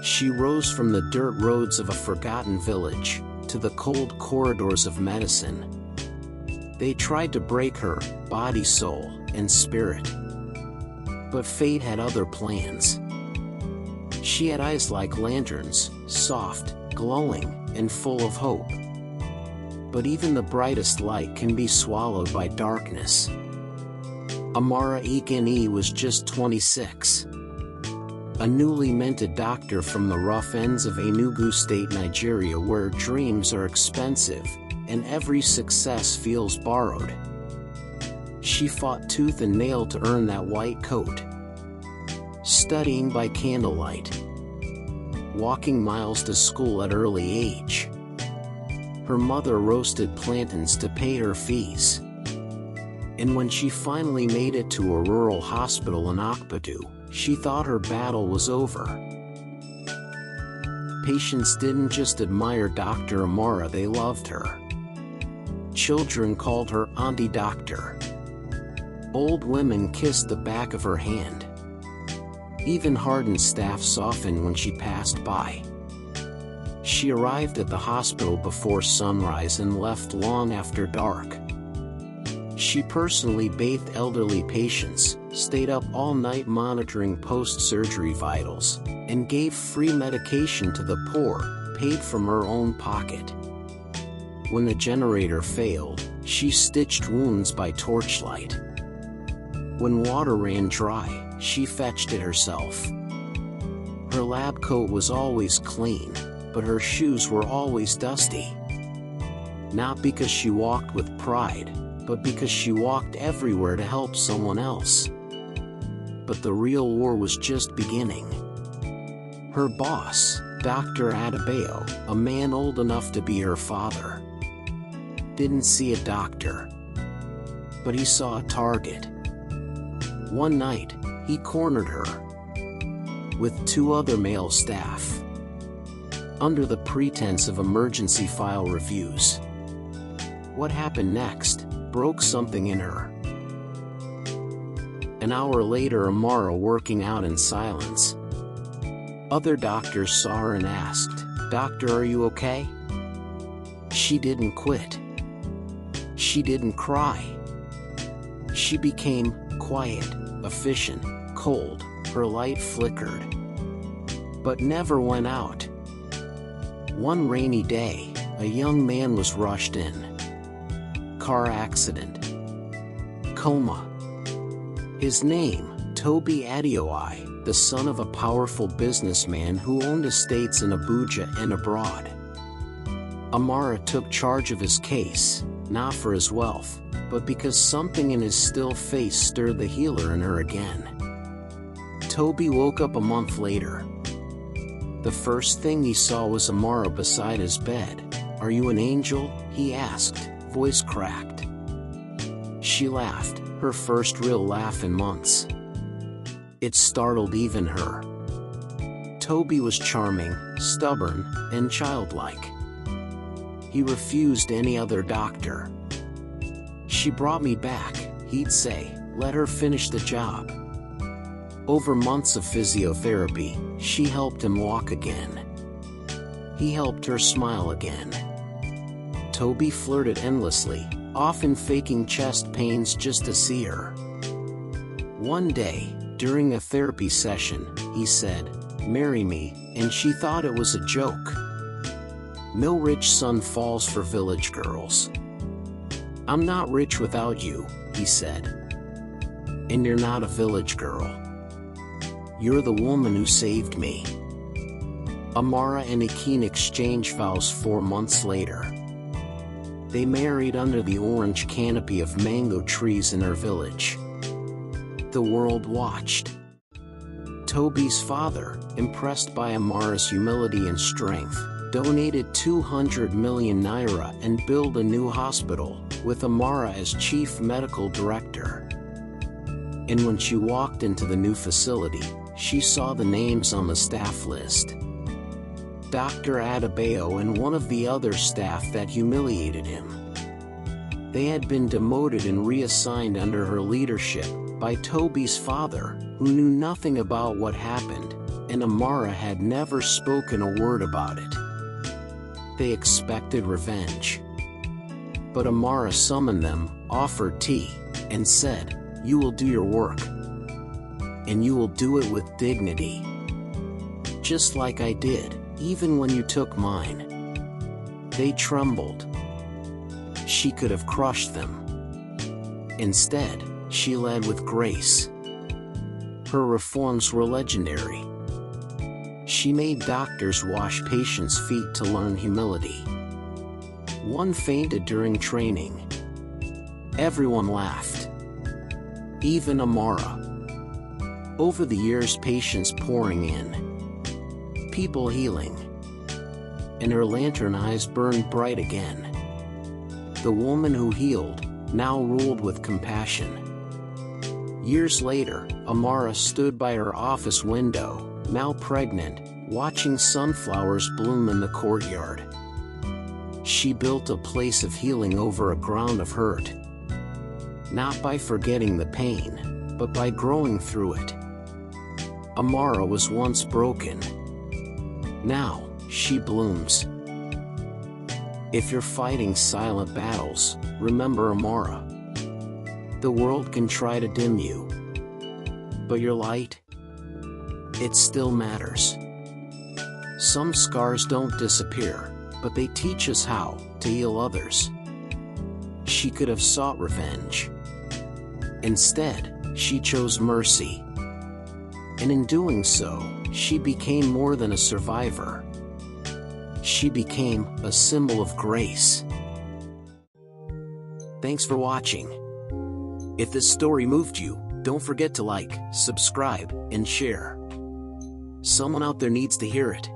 She rose from the dirt roads of a forgotten village to the cold corridors of medicine. They tried to break her, body, soul, and spirit. But fate had other plans. She had eyes like lanterns, soft, glowing, and full of hope. But even the brightest light can be swallowed by darkness. Amara Ekene was just 26. A newly minted doctor from the rough ends of Enugu State, Nigeria, where dreams are expensive, and every success feels borrowed. She fought tooth and nail to earn that white coat. Studying by candlelight. Walking miles to school at early age. Her mother roasted plantains to pay her fees. And when she finally made it to a rural hospital in Akpatu, she thought her battle was over. Patients didn't just admire Dr. Amara, they loved her. Children called her Auntie Doctor. Old women kissed the back of her hand. Even hardened staff softened when she passed by. She arrived at the hospital before sunrise and left long after dark. She personally bathed elderly patients, stayed up all night monitoring post-surgery vitals, and gave free medication to the poor, paid from her own pocket. When the generator failed, she stitched wounds by torchlight. When water ran dry, she fetched it herself. Her lab coat was always clean, but her shoes were always dusty. Not because she walked with pride, but because she walked everywhere to help someone else. But the real war was just beginning. Her boss, Dr. Adebayo, a man old enough to be her father, didn't see a doctor, but he saw a target. One night, he cornered her with 2 other male staff under the pretense of emergency file reviews. What happened next broke something in her. An hour later, Amara working out in silence. Other doctors saw her and asked, "Doctor, are you okay?" She didn't quit. She didn't cry. She became quiet, efficient, cold. Her light flickered, but never went out. One rainy day, a young man was rushed in. Car accident. Coma. His name, Toby Adeoye, the son of a powerful businessman who owned estates in Abuja and abroad. Amara took charge of his case, not for his wealth, but because something in his still face stirred the healer in her again. Toby woke up a month later. The first thing he saw was Amara beside his bed. "Are you an angel?" he asked, voice cracked. She laughed, her first real laugh in months. It startled even her. Toby was charming, stubborn, and childlike. He refused any other doctor. "She brought me back," he'd say, "let her finish the job." Over months of physiotherapy, she helped him walk again. He helped her smile again. Toby flirted endlessly, often faking chest pains just to see her. One day, during a therapy session, he said, "Marry me," and she thought it was a joke. No rich son falls for village girls. "I'm not rich without you," he said. "And you're not a village girl. You're the woman who saved me." Amara and Ekene exchanged vows 4 months later. They married under the orange canopy of mango trees in her village. The world watched. Toby's father, impressed by Amara's humility and strength, donated 200 million naira and built a new hospital, with Amara as chief medical director. And when she walked into the new facility, she saw the names on the staff list. Dr. Adebayo and one of the other staff that humiliated him. They had been demoted and reassigned under her leadership by Toby's father, who knew nothing about what happened, and Amara had never spoken a word about it. They expected revenge. But Amara summoned them, offered tea, and said, "You will do your work. And you will do it with dignity. Just like I did, even when you took mine." They trembled. She could have crushed them. Instead, she led with grace. Her reforms were legendary. She made doctors wash patients' feet to learn humility. One fainted during training. Everyone laughed. Even Amara. Over the years, patients pouring in. People healing. And her lantern eyes burned bright again. The woman who healed now ruled with compassion. Years later, Amara stood by her office window, now pregnant, watching sunflowers bloom in the courtyard. She built a place of healing over a ground of hurt. Not by forgetting the pain, but by growing through it. Amara was once broken. Now, she blooms. If you're fighting silent battles, remember Amara. The world can try to dim you. But your light? It still matters. Some scars don't disappear, but they teach us how to heal others. She could have sought revenge. Instead, she chose mercy. And in doing so, she became more than a survivor. She became a symbol of grace. Thanks for watching. If this story moved you, don't forget to like, subscribe, and share. Someone out there needs to hear it.